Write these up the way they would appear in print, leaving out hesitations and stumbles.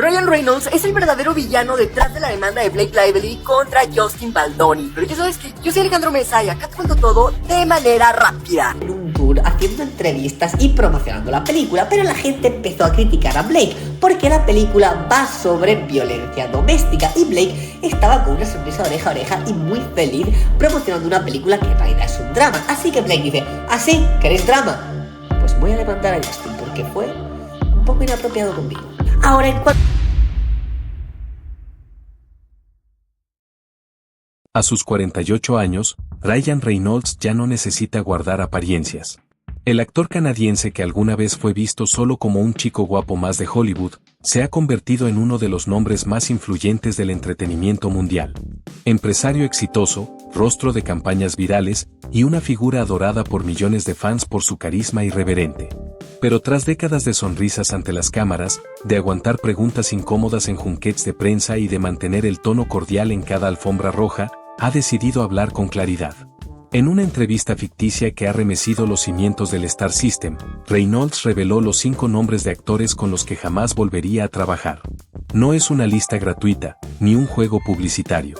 Ryan Reynolds es el verdadero villano detrás de la demanda de Blake Lively contra Justin Baldoni. Pero ya sabes que yo soy Alejandro Mesa y acá te cuento todo de manera rápida. En un tour haciendo entrevistas y promocionando la película, pero la gente empezó a criticar a Blake porque la película va sobre violencia doméstica y Blake estaba con una sonrisa oreja a oreja y muy feliz promocionando una película que en realidad es un drama. Así que Blake dice: ¿ah, sí? ¿Queréis drama? Pues voy a demandar a Justin porque fue un poco inapropiado conmigo. Ahora, en cuanto... A sus 48 años, Ryan Reynolds ya no necesita guardar apariencias. El actor canadiense, que alguna vez fue visto solo como un chico guapo más de Hollywood, se ha convertido en uno de los nombres más influyentes del entretenimiento mundial. Empresario exitoso, rostro de campañas virales y una figura adorada por millones de fans por su carisma irreverente. Pero tras décadas de sonrisas ante las cámaras, de aguantar preguntas incómodas en junquets de prensa y de mantener el tono cordial en cada alfombra roja, ha decidido hablar con claridad. En una entrevista ficticia que ha remecido los cimientos del Star System, Reynolds reveló los 5 nombres de actores con los que jamás volvería a trabajar. No es una lista gratuita, ni un juego publicitario.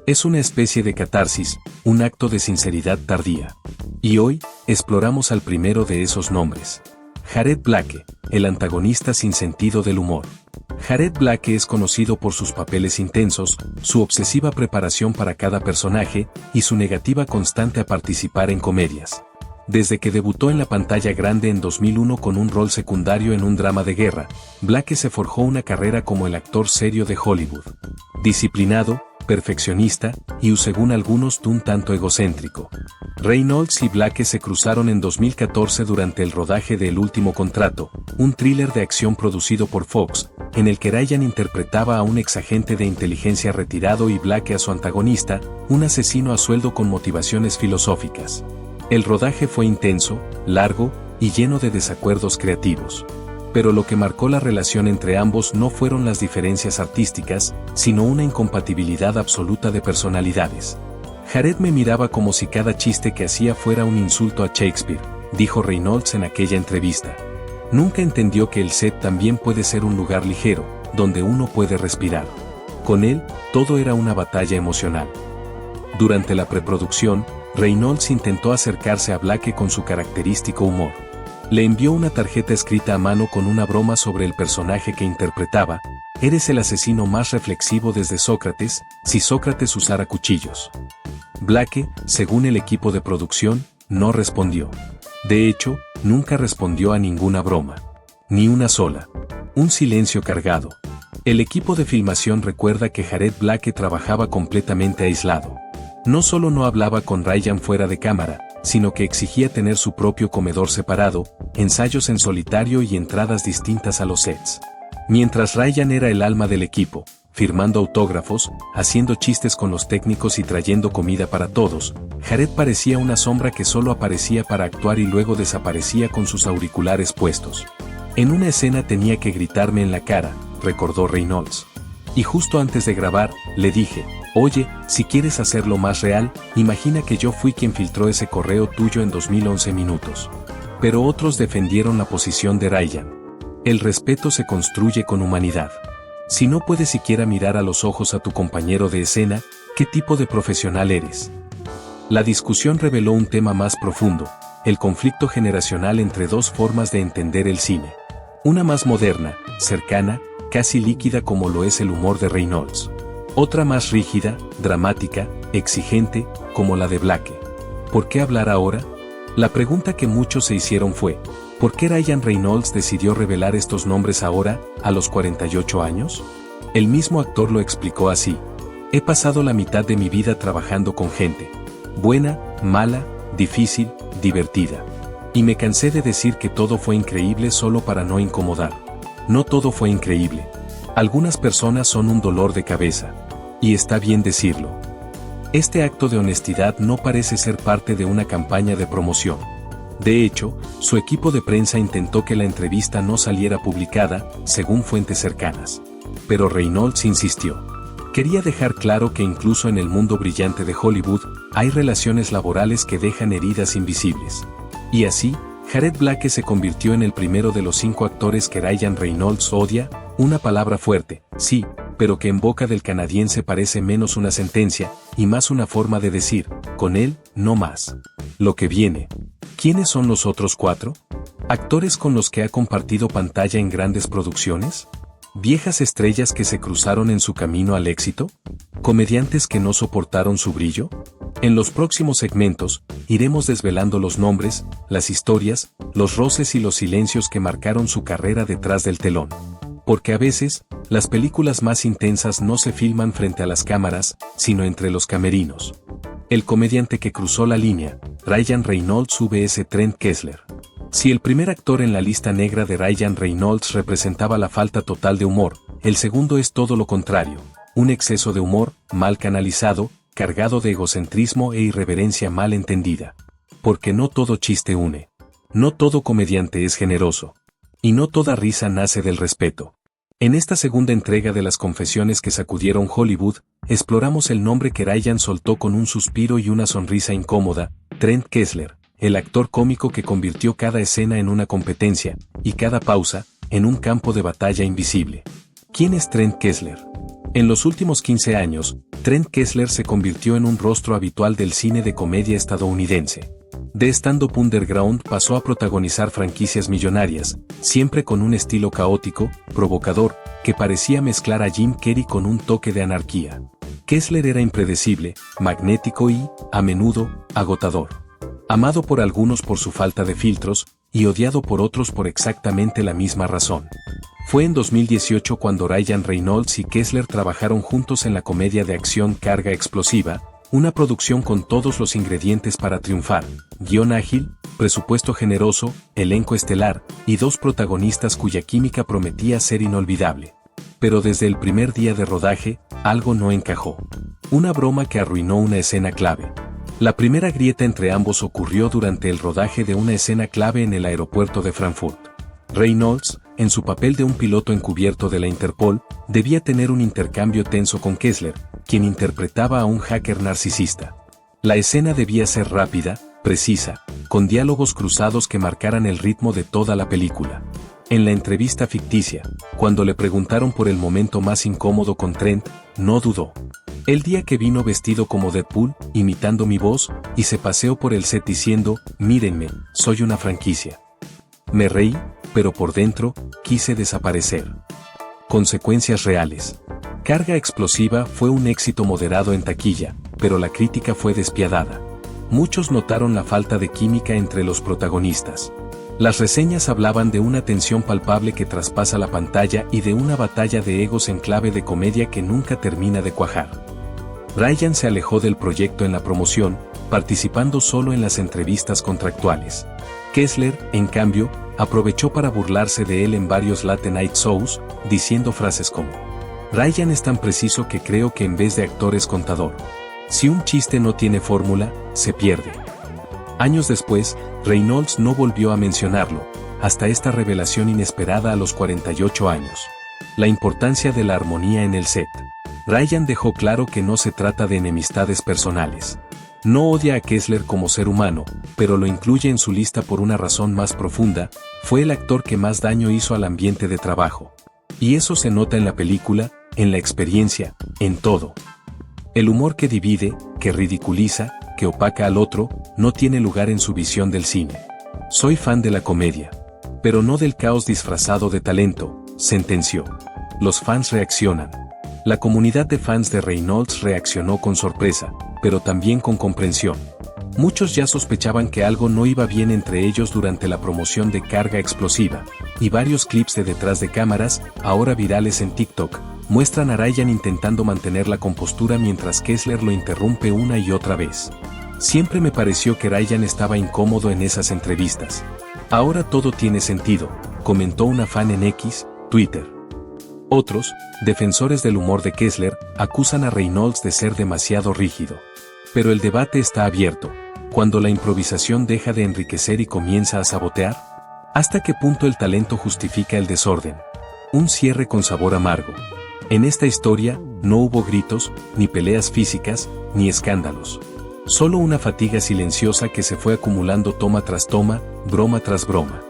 Es una especie de catarsis, un acto de sinceridad tardía. Y hoy, exploramos al primero de esos nombres. Jared Blake, el antagonista sin sentido del humor. Jared Blake es conocido por sus papeles intensos, su obsesiva preparación para cada personaje y su negativa constante a participar en comedias. Desde que debutó en la pantalla grande en 2001 con un rol secundario en un drama de guerra, Blake se forjó una carrera como el actor serio de Hollywood. Disciplinado, perfeccionista y, según algunos, un tanto egocéntrico. Reynolds y Blake se cruzaron en 2014 durante el rodaje de El último contrato, un thriller de acción producido por Fox, en el que Ryan interpretaba a un exagente de inteligencia retirado y Blake a su antagonista, un asesino a sueldo con motivaciones filosóficas. El rodaje fue intenso, largo y lleno de desacuerdos creativos. Pero lo que marcó la relación entre ambos no fueron las diferencias artísticas, sino una incompatibilidad absoluta de personalidades. Jared me miraba como si cada chiste que hacía fuera un insulto a Shakespeare, dijo Reynolds en aquella entrevista. Nunca entendió que el set también puede ser un lugar ligero, donde uno puede respirar. Con él, todo era una batalla emocional. Durante la preproducción, Reynolds intentó acercarse a Blake con su característico humor. Le envió una tarjeta escrita a mano con una broma sobre el personaje que interpretaba: «Eres el asesino más reflexivo desde Sócrates, si Sócrates usara cuchillos». Blake, según el equipo de producción, no respondió. De hecho, nunca respondió a ninguna broma. Ni una sola. Un silencio cargado. El equipo de filmación recuerda que Jared Blake trabajaba completamente aislado. No solo no hablaba con Ryan fuera de cámara, sino que exigía tener su propio comedor separado, ensayos en solitario y entradas distintas a los sets. Mientras Ryan era el alma del equipo, firmando autógrafos, haciendo chistes con los técnicos y trayendo comida para todos, Jared parecía una sombra que solo aparecía para actuar y luego desaparecía con sus auriculares puestos. En una escena tenía que gritarme en la cara, recordó Reynolds. Y justo antes de grabar, le dije: «Oye, si quieres hacerlo más real, imagina que yo fui quien filtró ese correo tuyo en 2011 minutos». Pero otros defendieron la posición de Ryan. El respeto se construye con humanidad. Si no puedes siquiera mirar a los ojos a tu compañero de escena, ¿qué tipo de profesional eres? La discusión reveló un tema más profundo: el conflicto generacional entre dos formas de entender el cine. Una más moderna, cercana, casi líquida como lo es el humor de Reynolds. Otra más rígida, dramática, exigente, como la de Blake. ¿Por qué hablar ahora? La pregunta que muchos se hicieron fue: ¿por qué Ryan Reynolds decidió revelar estos nombres ahora, a los 48 años? El mismo actor lo explicó así: «He pasado la mitad de mi vida trabajando con gente. Buena, mala, difícil, divertida. Y me cansé de decir que todo fue increíble solo para no incomodar. No todo fue increíble. Algunas personas son un dolor de cabeza. Y está bien decirlo». Este acto de honestidad no parece ser parte de una campaña de promoción. De hecho, su equipo de prensa intentó que la entrevista no saliera publicada, según fuentes cercanas. Pero Reynolds insistió. Quería dejar claro que incluso en el mundo brillante de Hollywood, hay relaciones laborales que dejan heridas invisibles. Y así, Jared Blake se convirtió en el primero de los 5 actores que Ryan Reynolds odia, Una palabra fuerte, sí, pero que en boca del canadiense parece menos una sentencia, y más una forma de decir, con él, no más. Lo que viene. ¿Quiénes son los otros 4? ¿Actores con los que ha compartido pantalla en grandes producciones? ¿Viejas estrellas que se cruzaron en su camino al éxito? ¿Comediantes que no soportaron su brillo? En los próximos segmentos, iremos desvelando los nombres, las historias, los roces y los silencios que marcaron su carrera detrás del telón. Porque a veces, las películas más intensas no se filman frente a las cámaras, sino entre los camerinos. El comediante que cruzó la línea, Ryan Reynolds vs Trent Kessler. Si el primer actor en la lista negra de Ryan Reynolds representaba la falta total de humor, el segundo es todo lo contrario, un exceso de humor, mal canalizado, cargado de egocentrismo e irreverencia mal entendida. Porque no todo chiste une. No todo comediante es generoso. Y no toda risa nace del respeto. En esta segunda entrega de las confesiones que sacudieron Hollywood, exploramos el nombre que Ryan soltó con un suspiro y una sonrisa incómoda, Trent Kessler, el actor cómico que convirtió cada escena en una competencia, y cada pausa, en un campo de batalla invisible. ¿Quién es Trent Kessler? En los últimos 15 años, Trent Kessler se convirtió en un rostro habitual del cine de comedia estadounidense. De stand-up underground pasó a protagonizar franquicias millonarias, siempre con un estilo caótico, provocador, que parecía mezclar a Jim Carrey con un toque de anarquía. Kessler era impredecible, magnético y, a menudo, agotador. Amado por algunos por su falta de filtros, y odiado por otros por exactamente la misma razón. Fue en 2018 cuando Ryan Reynolds y Kessler trabajaron juntos en la comedia de acción Carga Explosiva, una producción con todos los ingredientes para triunfar, guión ágil, presupuesto generoso, elenco estelar, y 2 protagonistas cuya química prometía ser inolvidable. Pero desde el primer día de rodaje, algo no encajó. Una broma que arruinó una escena clave. La primera grieta entre ambos ocurrió durante el rodaje de una escena clave en el aeropuerto de Frankfurt. Reynolds, en su papel de un piloto encubierto de la Interpol, debía tener un intercambio tenso con Kessler, quien interpretaba a un hacker narcisista. La escena debía ser rápida, precisa, con diálogos cruzados que marcaran el ritmo de toda la película. En la entrevista ficticia, cuando le preguntaron por el momento más incómodo con Trent, no dudó. El día que vino vestido como Deadpool, imitando mi voz, y se paseó por el set diciendo, mírenme, soy una franquicia. Me reí, pero por dentro, quise desaparecer. Consecuencias reales. Carga Explosiva fue un éxito moderado en taquilla, pero la crítica fue despiadada. Muchos notaron la falta de química entre los protagonistas. Las reseñas hablaban de una tensión palpable que traspasa la pantalla y de una batalla de egos en clave de comedia que nunca termina de cuajar. Ryan se alejó del proyecto en la promoción, participando solo en las entrevistas contractuales. Kessler, en cambio, aprovechó para burlarse de él en varios late night shows, diciendo frases como: Ryan es tan preciso que creo que en vez de actor es contador. Si un chiste no tiene fórmula, se pierde. Años después, Reynolds no volvió a mencionarlo, hasta esta revelación inesperada a los 48 años. La importancia de la armonía en el set. Ryan dejó claro que no se trata de enemistades personales. No odia a Kessler como ser humano, pero lo incluye en su lista por una razón más profunda: fue el actor que más daño hizo al ambiente de trabajo. Y eso se nota en la película, en la experiencia, en todo. El humor que divide, que ridiculiza, que opaca al otro, no tiene lugar en su visión del cine. Soy fan de la comedia, pero no del caos disfrazado de talento, sentenció. Los fans reaccionan. La comunidad de fans de Reynolds reaccionó con sorpresa, pero también con comprensión. Muchos ya sospechaban que algo no iba bien entre ellos durante la promoción de Carga Explosiva, y varios clips de detrás de cámaras, ahora virales en TikTok, muestran a Ryan intentando mantener la compostura mientras Kessler lo interrumpe una y otra vez. Siempre me pareció que Ryan estaba incómodo en esas entrevistas. Ahora todo tiene sentido, comentó una fan en X, Twitter. Otros, defensores del humor de Kessler, acusan a Reynolds de ser demasiado rígido. Pero el debate está abierto. Cuando la improvisación deja de enriquecer y comienza a sabotear, ¿hasta qué punto el talento justifica el desorden? Un cierre con sabor amargo. En esta historia, no hubo gritos, ni peleas físicas, ni escándalos. Solo una fatiga silenciosa que se fue acumulando toma tras toma, broma tras broma.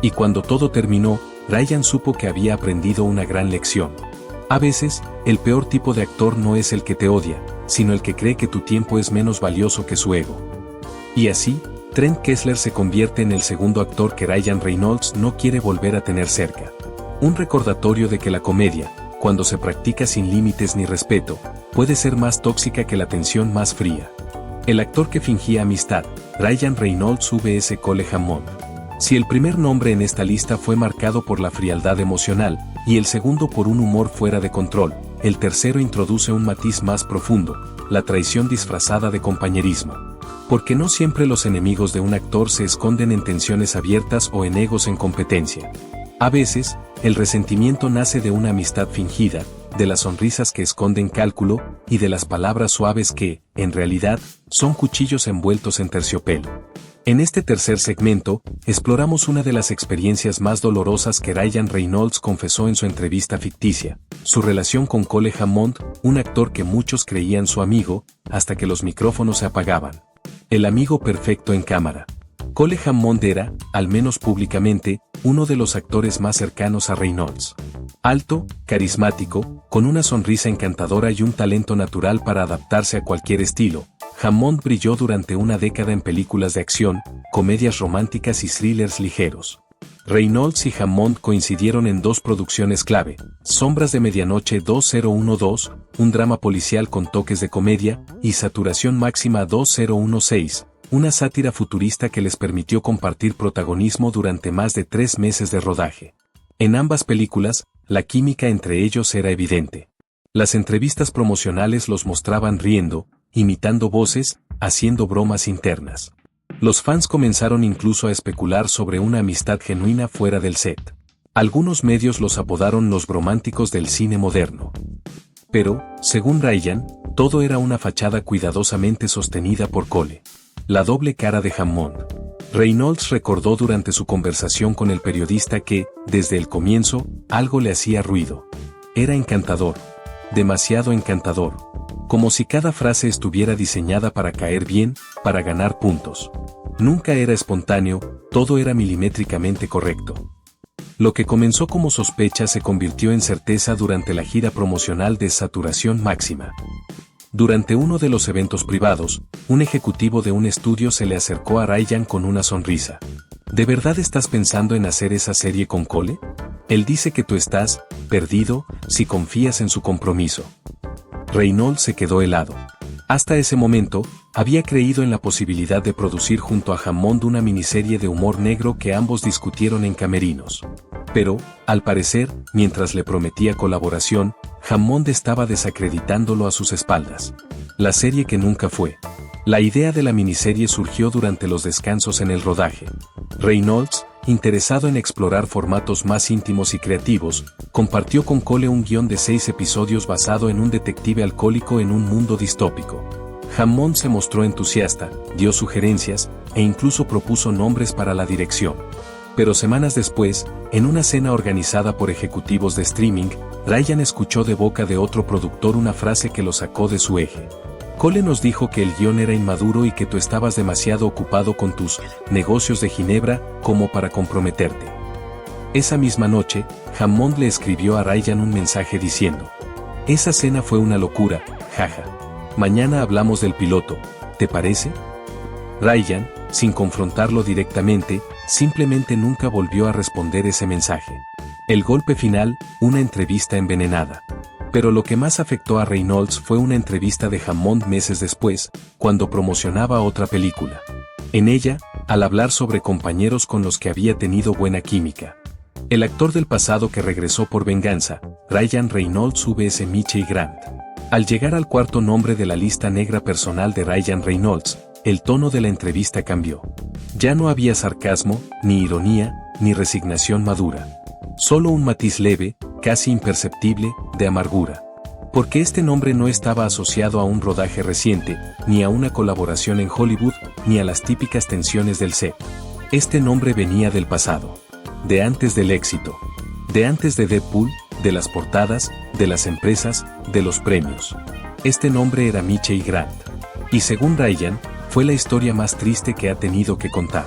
Y cuando todo terminó, Ryan supo que había aprendido una gran lección. A veces, el peor tipo de actor no es el que te odia, sino el que cree que tu tiempo es menos valioso que su ego. Y así, Trent Kessler se convierte en el segundo actor que Ryan Reynolds no quiere volver a tener cerca. Un recordatorio de que la comedia, cuando se practica sin límites ni respeto, puede ser más tóxica que la tensión más fría. El actor que fingía amistad, Ryan Reynolds vs Cole Hammond. Si el primer nombre en esta lista fue marcado por la frialdad emocional, y el segundo por un humor fuera de control, el tercero introduce un matiz más profundo, la traición disfrazada de compañerismo. Porque no siempre los enemigos de un actor se esconden en tensiones abiertas o en egos en competencia. A veces, el resentimiento nace de una amistad fingida, de las sonrisas que esconden cálculo, y de las palabras suaves que, en realidad, son cuchillos envueltos en terciopelo. En este tercer segmento, exploramos una de las experiencias más dolorosas que Ryan Reynolds confesó en su entrevista ficticia, su relación con Cole Hammond, un actor que muchos creían su amigo, hasta que los micrófonos se apagaban. El amigo perfecto en cámara. Cole Hammond era, al menos públicamente, uno de los actores más cercanos a Reynolds. Alto, carismático, con una sonrisa encantadora y un talento natural para adaptarse a cualquier estilo, Hammond brilló durante una década en películas de acción, comedias románticas y thrillers ligeros. Reynolds y Hammond coincidieron en dos producciones clave, Sombras de Medianoche 2012, un drama policial con toques de comedia, y Saturación Máxima 2016, una sátira futurista que les permitió compartir protagonismo durante más de 3 meses de rodaje. En ambas películas, la química entre ellos era evidente. Las entrevistas promocionales los mostraban riendo, imitando voces, haciendo bromas internas. Los fans comenzaron incluso a especular sobre una amistad genuina fuera del set. Algunos medios los apodaron los brománticos del cine moderno. Pero, según Ryan, todo era una fachada cuidadosamente sostenida por Cole. La doble cara de Hammond. Reynolds recordó durante su conversación con el periodista que, desde el comienzo, algo le hacía ruido. Era encantador. Demasiado encantador. Como si cada frase estuviera diseñada para caer bien, para ganar puntos. Nunca era espontáneo, todo era milimétricamente correcto. Lo que comenzó como sospecha se convirtió en certeza durante la gira promocional de Saturación Máxima. Durante uno de los eventos privados, un ejecutivo de un estudio se le acercó a Ryan con una sonrisa. ¿De verdad estás pensando en hacer esa serie con Cole? Él dice que tú estás perdido si confías en su compromiso. Reynolds se quedó helado. Hasta ese momento, había creído en la posibilidad de producir junto a Hammond una miniserie de humor negro que ambos discutieron en camerinos. Pero, al parecer, mientras le prometía colaboración, Hammond estaba desacreditándolo a sus espaldas. La serie que nunca fue. La idea de la miniserie surgió durante los descansos en el rodaje. Reynolds, interesado en explorar formatos más íntimos y creativos, compartió con Cole un guión de 6 episodios basado en un detective alcohólico en un mundo distópico. Hammond se mostró entusiasta, dio sugerencias, e incluso propuso nombres para la dirección. Pero semanas después, en una cena organizada por ejecutivos de streaming, Ryan escuchó de boca de otro productor una frase que lo sacó de su eje. Cole nos dijo que el guión era inmaduro y que tú estabas demasiado ocupado con tus negocios de Ginebra como para comprometerte. Esa misma noche, Hammond le escribió a Ryan un mensaje diciendo: esa cena fue una locura, jaja. Mañana hablamos del piloto, ¿te parece? Ryan, sin confrontarlo directamente, simplemente nunca volvió a responder ese mensaje. El golpe final, una entrevista envenenada. Pero lo que más afectó a Reynolds fue una entrevista de Hammond meses después, cuando promocionaba otra película. En ella, al hablar sobre compañeros con los que había tenido buena química. El actor del pasado que regresó por venganza, Ryan Reynolds vs Michie Grant. Al llegar al cuarto nombre de la lista negra personal de Ryan Reynolds, el tono de la entrevista cambió. Ya no había sarcasmo, ni ironía, ni resignación madura. Solo un matiz leve, casi imperceptible, de amargura. Porque este nombre no estaba asociado a un rodaje reciente, ni a una colaboración en Hollywood, ni a las típicas tensiones del set. Este nombre venía del pasado. De antes del éxito. De antes de Deadpool, de las portadas, de las empresas, de los premios. Este nombre era Michie Grant. Y según Ryan, fue la historia más triste que ha tenido que contar.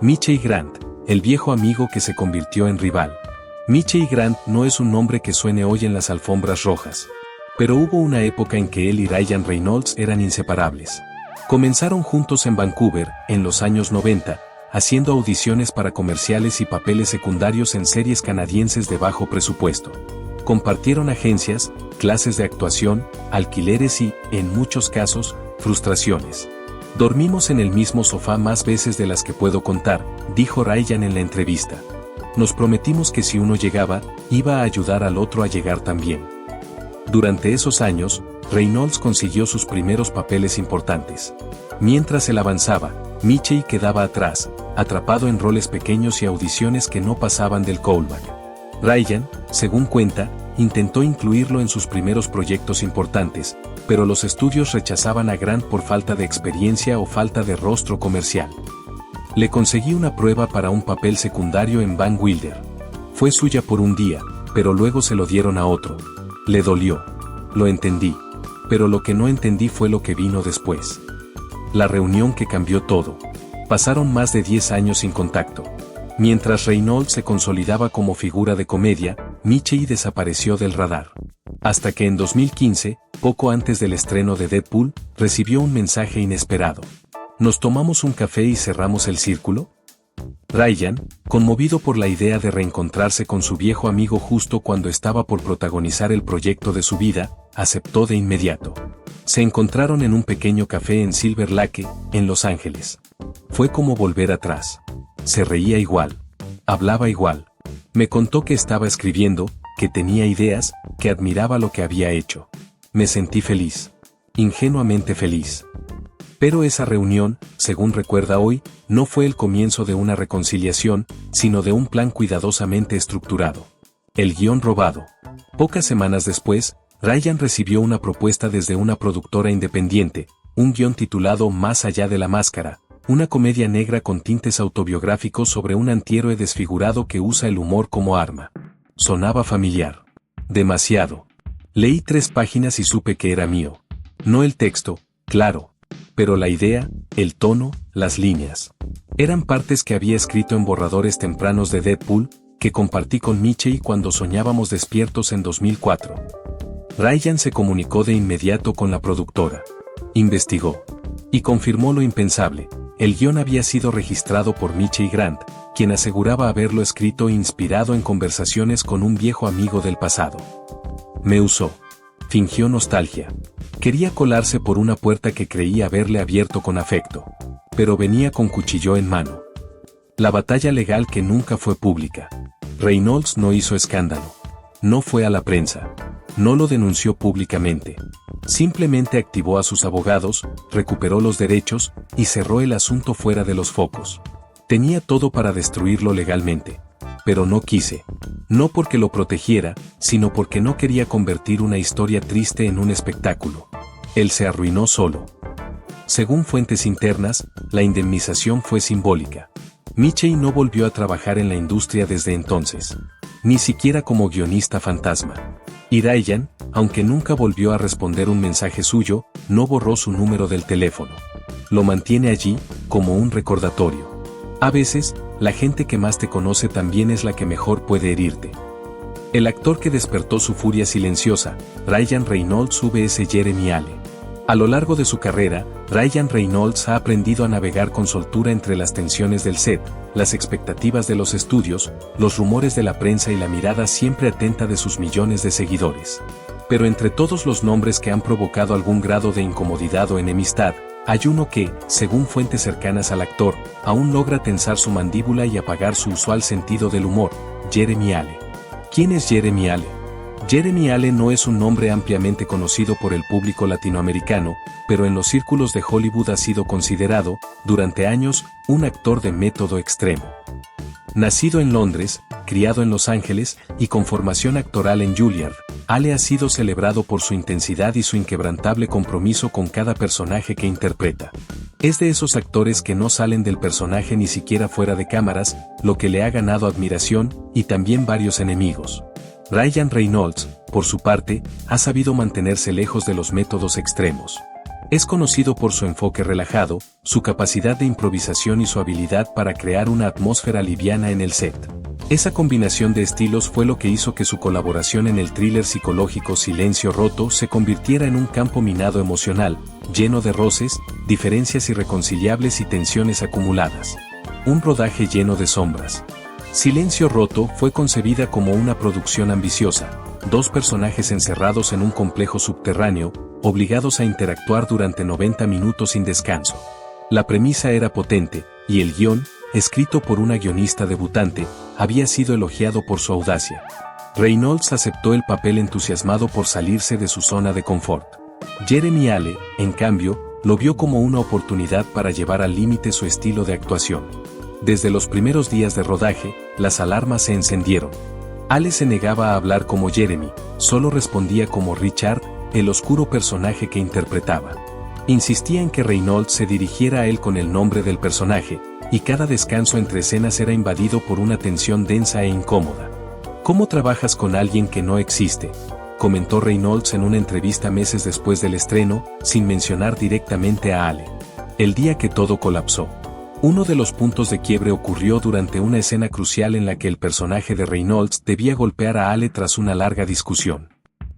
Michie Grant, el viejo amigo que se convirtió en rival. Michie Grant no es un nombre que suene hoy en las alfombras rojas. Pero hubo una época en que él y Ryan Reynolds eran inseparables. Comenzaron juntos en Vancouver, en los años 90, haciendo audiciones para comerciales y papeles secundarios en series canadienses de bajo presupuesto. Compartieron agencias, clases de actuación, alquileres y, en muchos casos, frustraciones. Dormimos en el mismo sofá más veces de las que puedo contar, dijo Ryan en la entrevista. Nos prometimos que si uno llegaba, iba a ayudar al otro a llegar también. Durante esos años, Reynolds consiguió sus primeros papeles importantes. Mientras él avanzaba, Michie quedaba atrás, atrapado en roles pequeños y audiciones que no pasaban del callback. Ryan, según cuenta, intentó incluirlo en sus primeros proyectos importantes, pero los estudios rechazaban a Grant por falta de experiencia o falta de rostro comercial. Le conseguí una prueba para un papel secundario en Van Wilder. Fue suya por un día, pero luego se lo dieron a otro. Le dolió. Lo entendí. Pero lo que no entendí fue lo que vino después. La reunión que cambió todo. Pasaron más de 10 años sin contacto. Mientras Reynolds se consolidaba como figura de comedia, Michie desapareció del radar. Hasta que en 2015, poco antes del estreno de Deadpool, recibió un mensaje inesperado. ¿Nos tomamos un café y cerramos el círculo? Ryan, conmovido por la idea de reencontrarse con su viejo amigo justo cuando estaba por protagonizar el proyecto de su vida, aceptó de inmediato. Se encontraron en un pequeño café en Silver Lake, en Los Ángeles. Fue como volver atrás. Se reía igual. Hablaba igual. Me contó que estaba escribiendo, que tenía ideas, que admiraba lo que había hecho. Me sentí feliz. Ingenuamente feliz. Pero esa reunión, según recuerda hoy, no fue el comienzo de una reconciliación, sino de un plan cuidadosamente estructurado. El guión robado. Pocas semanas después, Ryan recibió una propuesta desde una productora independiente, un guión titulado Más allá de la máscara, una comedia negra con tintes autobiográficos sobre un antihéroe desfigurado que usa el humor como arma. Sonaba familiar. Demasiado. Leí 3 páginas y supe que era mío. No el texto, claro. Pero la idea, el tono, las líneas. Eran partes que había escrito en borradores tempranos de Deadpool, que compartí con Michie cuando soñábamos despiertos en 2004. Ryan se comunicó de inmediato con la productora. Investigó. Y confirmó lo impensable. El guión había sido registrado por Michie Grant, quien aseguraba haberlo escrito inspirado en conversaciones con un viejo amigo del pasado. Me usó. Fingió nostalgia. Quería colarse por una puerta que creía haberle abierto con afecto. Pero venía con cuchillo en mano. La batalla legal que nunca fue pública. Reynolds no hizo escándalo. No fue a la prensa. No lo denunció públicamente. Simplemente activó a sus abogados, recuperó los derechos y cerró el asunto fuera de los focos. Tenía todo para destruirlo legalmente. Pero no quise. No porque lo protegiera, sino porque no quería convertir una historia triste en un espectáculo. Él se arruinó solo. Según fuentes internas, la indemnización fue simbólica. Michie no volvió a trabajar en la industria desde entonces. Ni siquiera como guionista fantasma. Y Ryan, aunque nunca volvió a responder un mensaje suyo, no borró su número del teléfono. Lo mantiene allí, como un recordatorio. A veces, la gente que más te conoce también es la que mejor puede herirte. El actor que despertó su furia silenciosa, Ryan Reynolds vs Jeremy Allen. A lo largo de su carrera, Ryan Reynolds ha aprendido a navegar con soltura entre las tensiones del set, las expectativas de los estudios, los rumores de la prensa y la mirada siempre atenta de sus millones de seguidores. Pero entre todos los nombres que han provocado algún grado de incomodidad o enemistad, hay uno que, según fuentes cercanas al actor, aún logra tensar su mandíbula y apagar su usual sentido del humor: Jeremy Allen. ¿Quién es Jeremy Allen? Jeremy Allen no es un nombre ampliamente conocido por el público latinoamericano, pero en los círculos de Hollywood ha sido considerado, durante años, un actor de método extremo. Nacido en Londres, criado en Los Ángeles y con formación actoral en Juilliard, Allen ha sido celebrado por su intensidad y su inquebrantable compromiso con cada personaje que interpreta. Es de esos actores que no salen del personaje ni siquiera fuera de cámaras, lo que le ha ganado admiración y también varios enemigos. Ryan Reynolds, por su parte, ha sabido mantenerse lejos de los métodos extremos. Es conocido por su enfoque relajado, su capacidad de improvisación y su habilidad para crear una atmósfera liviana en el set. Esa combinación de estilos fue lo que hizo que su colaboración en el thriller psicológico Silencio Roto se convirtiera en un campo minado emocional, lleno de roces, diferencias irreconciliables y tensiones acumuladas. Un rodaje lleno de sombras. Silencio Roto fue concebida como una producción ambiciosa, dos personajes encerrados en un complejo subterráneo, obligados a interactuar durante 90 minutos sin descanso. La premisa era potente, y el guión, escrito por una guionista debutante, había sido elogiado por su audacia. Reynolds aceptó el papel entusiasmado por salirse de su zona de confort. Jeremy Ale, en cambio, lo vio como una oportunidad para llevar al límite su estilo de actuación. Desde los primeros días de rodaje, las alarmas se encendieron. Ale se negaba a hablar como Jeremy, solo respondía como Richard, el oscuro personaje que interpretaba. Insistía en que Reynolds se dirigiera a él con el nombre del personaje, y cada descanso entre escenas era invadido por una tensión densa e incómoda. ¿Cómo trabajas con alguien que no existe?, comentó Reynolds en una entrevista meses después del estreno, sin mencionar directamente a Ale. El día que todo colapsó. Uno de los puntos de quiebre ocurrió durante una escena crucial en la que el personaje de Reynolds debía golpear a Ale tras una larga discusión.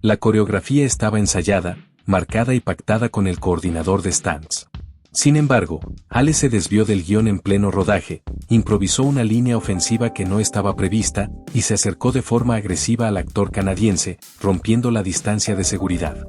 La coreografía estaba ensayada, marcada y pactada con el coordinador de stunts. Sin embargo, Ale se desvió del guión en pleno rodaje, improvisó una línea ofensiva que no estaba prevista, y se acercó de forma agresiva al actor canadiense, rompiendo la distancia de seguridad.